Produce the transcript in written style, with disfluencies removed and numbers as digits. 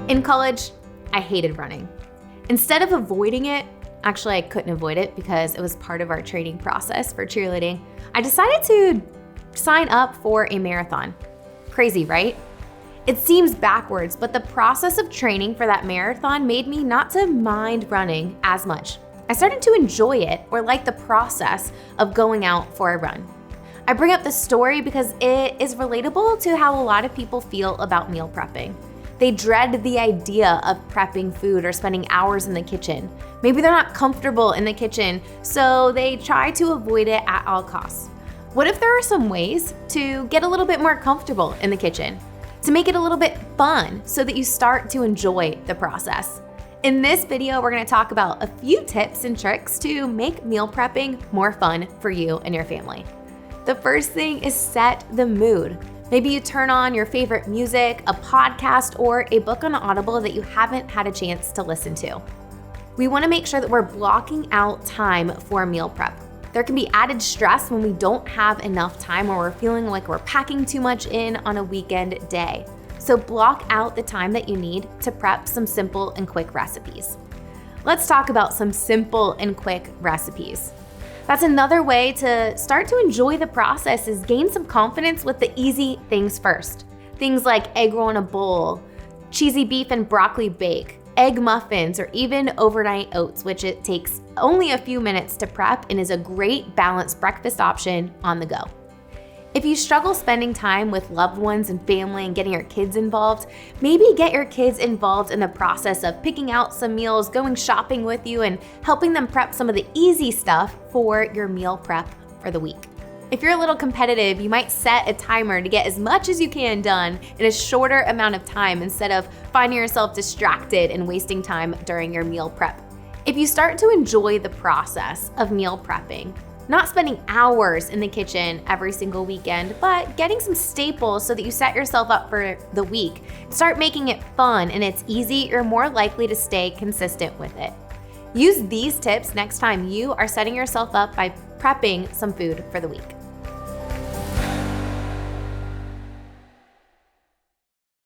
In college, I hated running. Instead of avoiding it, actually I couldn't avoid it because it was part of our training process for cheerleading, I decided to sign up for a marathon. Crazy, right? It seems backwards, but the process of training for that marathon made me not to mind running as much. I started to enjoy it or like the process of going out for a run. I bring up this story because it is relatable to how a lot of people feel about meal prepping. They dread the idea of prepping food or spending hours in the kitchen. Maybe they're not comfortable in the kitchen, so they try to avoid it at all costs. What if there are some ways to get a little bit more comfortable in the kitchen? To make it a little bit fun so that you start to enjoy the process. In this video, we're gonna talk about a few tips and tricks to make meal prepping more fun for you and your family. The first thing is set the mood. Maybe you turn on your favorite music, a podcast, or a book on Audible that you haven't had a chance to listen to. We wanna make sure that we're blocking out time for meal prep. There can be added stress when we don't have enough time or we're feeling like we're packing too much in on a weekend day. So block out the time that you need to prep some simple and quick recipes. Let's talk about some simple and quick recipes. That's another way to start to enjoy the process is gain some confidence with the easy things first. Things like egg roll in a bowl, cheesy beef and broccoli bake, egg muffins, or even overnight oats, which it takes only a few minutes to prep and is a great balanced breakfast option on the go. If you struggle spending time with loved ones and family and getting your kids involved, maybe get your kids involved in the process of picking out some meals, going shopping with you, and helping them prep some of the easy stuff for your meal prep for the week. If you're a little competitive, you might set a timer to get as much as you can done in a shorter amount of time instead of finding yourself distracted and wasting time during your meal prep. If you start to enjoy the process of meal prepping, not spending hours in the kitchen every single weekend, but getting some staples so that you set yourself up for the week. Start making it fun and it's easy, you're more likely to stay consistent with it. Use these tips next time you are setting yourself up by prepping some food for the week.